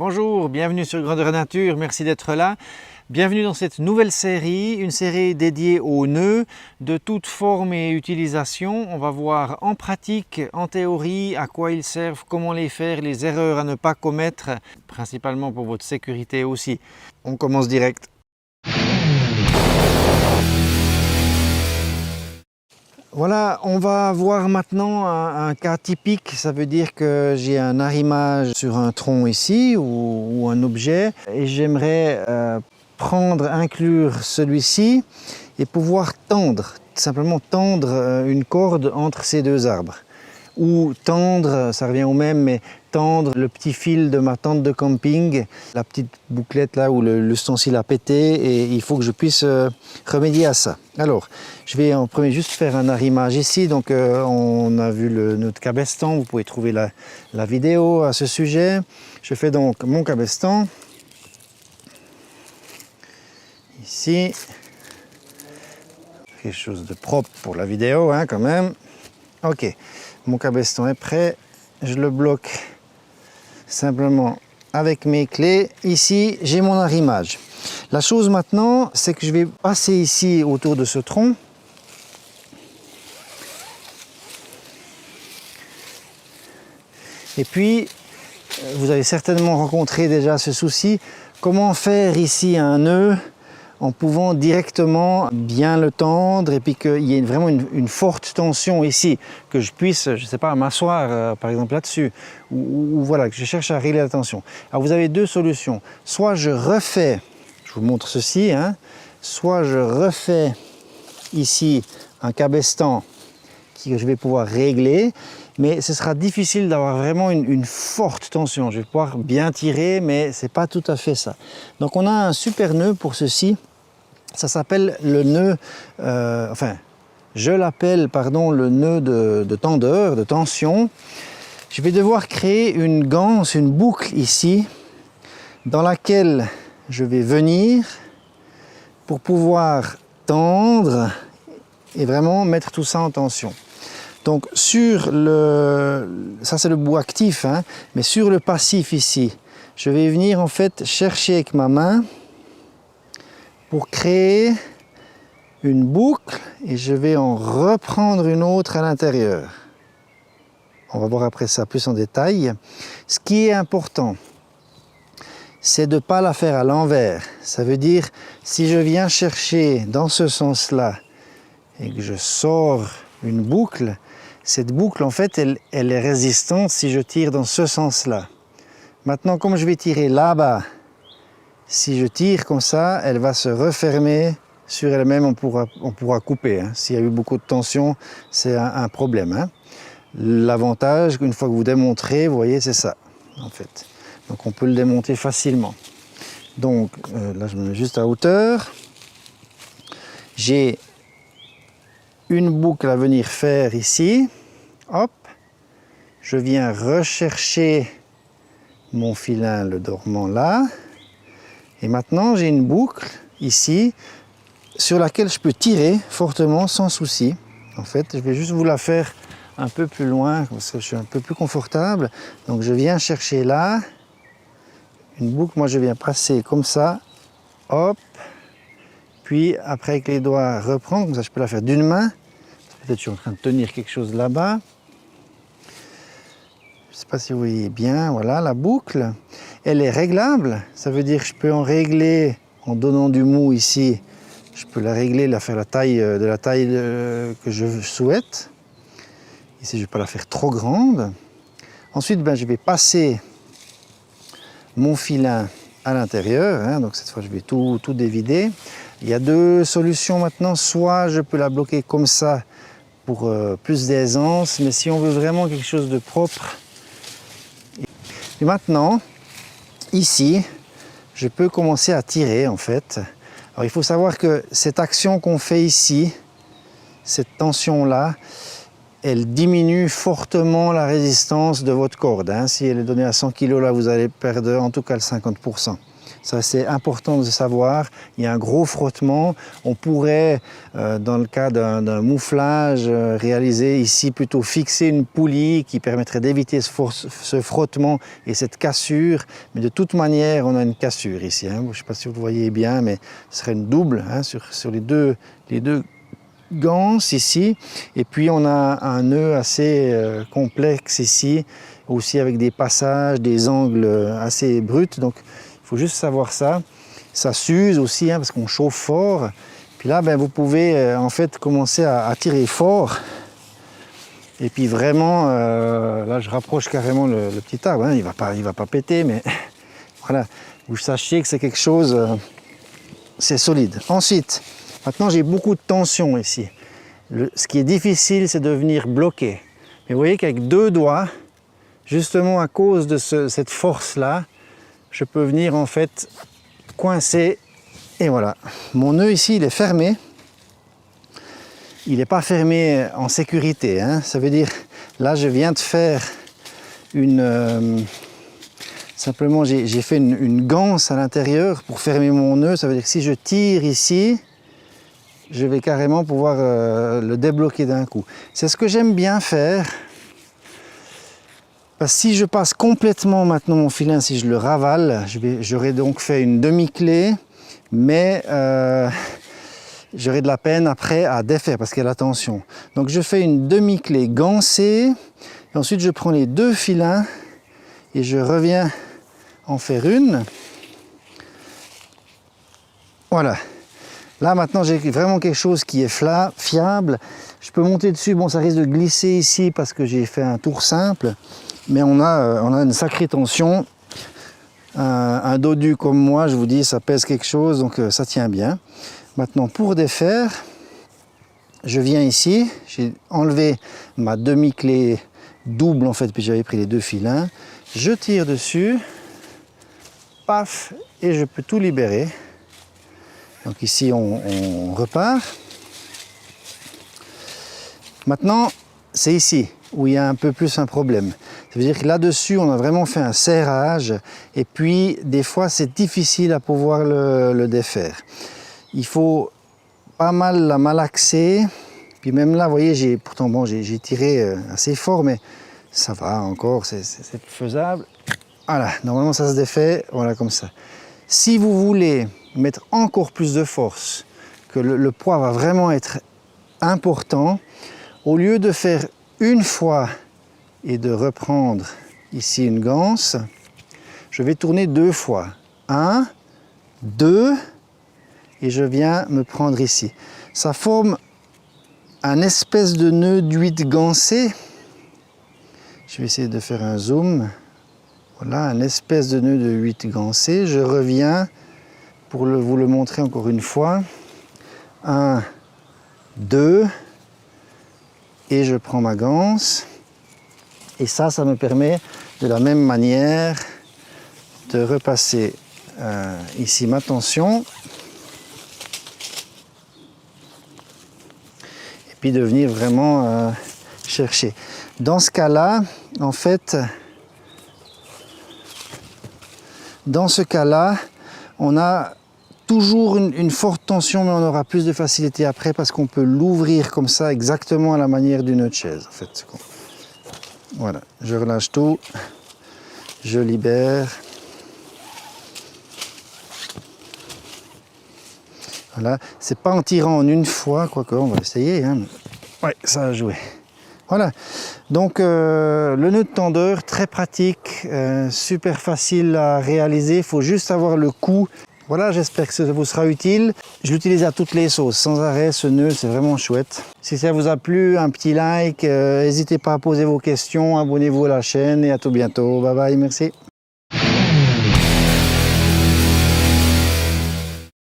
Bonjour, bienvenue sur Grandeur Nature, merci d'être là. Bienvenue dans cette nouvelle série, une série dédiée aux nœuds de toute forme et utilisation. On va voir en pratique, en théorie, à quoi ils servent, comment les faire, les erreurs à ne pas commettre, principalement pour votre sécurité aussi. On commence direct. Voilà, on va voir maintenant un cas typique, ça veut dire que j'ai un arrimage sur un tronc ici ou un objet et j'aimerais inclure celui-ci et pouvoir tendre, simplement tendre une corde entre ces deux arbres. Ou tendre, ça revient au même, mais tendre le petit fil de ma tente de camping, la petite bouclette là où l'ustensile a pété, et il faut que je puisse remédier à ça. Alors, je vais en premier juste faire un arrimage ici. Donc on a vu notre cabestan, vous pouvez trouver la vidéo à ce sujet. Je fais donc mon cabestan, ici, quelque chose de propre pour la vidéo hein, quand même. Ok. Mon cabestan est prêt, je le bloque simplement avec mes clés. Ici, j'ai mon arrimage. La chose maintenant, c'est que je vais passer ici autour de ce tronc. Et puis, vous avez certainement rencontré déjà ce souci. Comment faire ici un nœud en pouvant directement bien le tendre et puis qu'il y ait vraiment une forte tension ici, que je puisse, je ne sais pas, m'asseoir par exemple là-dessus, ou voilà, que je cherche à régler la tension. Alors vous avez deux solutions, soit je refais, je vous montre ceci, hein, soit je refais ici un cabestan que je vais pouvoir régler, mais ce sera difficile d'avoir vraiment une forte tension. Je vais pouvoir bien tirer, mais ce n'est pas tout à fait ça. Donc on a un super nœud pour ceci. Ça s'appelle le nœud, je l'appelle, le nœud de tendeur, de tension. Je vais devoir créer une ganse, une boucle ici, dans laquelle je vais venir pour pouvoir tendre et vraiment mettre tout ça en tension. Donc ça c'est le bout actif, hein, mais sur le passif ici, je vais venir en fait chercher avec ma main pour créer une boucle et je vais en reprendre une autre à l'intérieur. On va voir après ça plus en détail. Ce qui est important, c'est de ne pas la faire à l'envers. Ça veut dire, si je viens chercher dans ce sens-là et que je sors une boucle, cette boucle en fait, elle est résistante si je tire dans ce sens-là. Maintenant, comme je vais tirer là-bas, si je tire comme ça, elle va se refermer sur elle-même, on pourra couper. Hein. S'il y a eu beaucoup de tension, c'est un problème. Hein. L'avantage, une fois que vous démontrez, vous voyez, c'est ça, en fait. Donc on peut le démonter facilement. Donc là, je me mets juste à hauteur. J'ai une boucle à venir faire ici. Hop. Je viens rechercher mon filin, le dormant là. Et maintenant, j'ai une boucle ici sur laquelle je peux tirer fortement sans souci. En fait, je vais juste vous la faire un peu plus loin, parce que je suis un peu plus confortable. Donc, je viens chercher là une boucle. Moi, je viens passer comme ça. Hop. Puis, après, avec les doigts, reprendre. Comme ça, je peux la faire d'une main. Peut-être que je suis en train de tenir quelque chose là-bas. Je ne sais pas si vous voyez bien. Voilà, la boucle. Elle est réglable, ça veut dire que je peux en régler en donnant du mou ici. Je peux la régler, la faire de la taille que je souhaite. Ici, je ne vais pas la faire trop grande. Ensuite, je vais passer mon filin à l'intérieur. Hein, donc cette fois, je vais tout dévider. Il y a deux solutions maintenant. Soit je peux la bloquer comme ça pour plus d'aisance, mais si on veut vraiment quelque chose de propre. Et maintenant, ici, je peux commencer à tirer en fait. Alors il faut savoir que cette action qu'on fait ici, cette tension-là, elle diminue fortement la résistance de votre corde. Hein. Si elle est donnée à 100 kg, là vous allez perdre en tout cas le 50%. Ça, c'est important de savoir. Il y a un gros frottement. On pourrait, dans le cas d'un mouflage, réaliser ici plutôt fixer une poulie qui permettrait d'éviter ce frottement et cette cassure. Mais de toute manière, on a une cassure ici. Hein. Je ne sais pas si vous voyez bien, mais ce serait une double hein, sur les deux ganses ici. Et puis, on a un nœud assez complexe ici, aussi avec des passages, des angles assez bruts. Donc, il faut juste savoir ça. Ça s'use aussi hein, parce qu'on chauffe fort. Puis là, ben, vous pouvez en fait commencer à tirer fort. Et puis vraiment, là je rapproche carrément le petit arbre. Hein. Il va pas péter, mais voilà. Vous sachiez que c'est quelque chose, c'est solide. Ensuite, maintenant j'ai beaucoup de tension ici. Ce qui est difficile, c'est de venir bloquer. Mais vous voyez qu'avec 2 doigts, justement à cause de cette force-là, je peux venir en fait coincer. Et voilà, mon nœud ici, il est fermé. Il n'est pas fermé en sécurité. Hein. Ça veut dire, là, je viens de faire une... simplement, j'ai fait une ganse à l'intérieur pour fermer mon nœud. Ça veut dire que si je tire ici, je vais carrément pouvoir le débloquer d'un coup. C'est ce que j'aime bien faire. Parce que si je passe complètement maintenant mon filin, si je le ravale, j'aurais donc fait une demi-clé. Mais j'aurai de la peine après à défaire parce qu'il y a la tension. Donc je fais une demi-clé gancée et ensuite je prends les 2 filins et je reviens en faire une. Voilà. Là maintenant j'ai vraiment quelque chose qui est fiable. Je peux monter dessus. Bon, ça risque de glisser ici parce que j'ai fait un tour simple, mais on a une sacrée tension. Un dodu comme moi, je vous dis, ça pèse quelque chose, donc ça tient bien. Maintenant, pour défaire, je viens ici, j'ai enlevé ma demi-clé double en fait, puis j'avais pris les 2 filins. Je tire dessus, paf, et je peux tout libérer. Donc ici, on repart. Maintenant, c'est ici où il y a un peu plus un problème. Ça veut dire que là-dessus, on a vraiment fait un serrage et puis des fois, c'est difficile à pouvoir le défaire. Il faut pas mal la malaxer. Puis même là, vous voyez, pourtant bon, j'ai tiré assez fort, mais ça va encore, c'est faisable. Voilà, normalement ça se défait, voilà comme ça. Si vous voulez mettre encore plus de force, que le poids va vraiment être important, au lieu de faire une fois et de reprendre ici une ganse, je vais tourner 2 fois. 1, 2, et je viens me prendre ici. Ça forme un espèce de nœud d'huile gancé. Je vais essayer de faire un zoom. Voilà, un espèce de nœud de 8 gancé. Je reviens pour vous le montrer encore une fois. 1, 2, et je prends ma ganse. Et ça me permet de la même manière de repasser ici ma tension. Et puis de venir vraiment chercher. Dans ce cas-là, en fait, dans ce cas-là, on a toujours une forte tension, mais on aura plus de facilité après parce qu'on peut l'ouvrir comme ça, exactement à la manière d'une nœud de chaise. En fait. Voilà, je relâche tout, je libère. Voilà, c'est pas en tirant en une fois, quoique on va essayer. Hein. Ouais, ça a joué. Voilà, donc le nœud de tendeur, très pratique, super facile à réaliser, il faut juste avoir le coup. Voilà, j'espère que ça vous sera utile. Je l'utilise à toutes les sauces, sans arrêt, ce nœud, c'est vraiment chouette. Si ça vous a plu, un petit like, n'hésitez pas à poser vos questions, abonnez-vous à la chaîne et à tout bientôt. Bye bye, merci.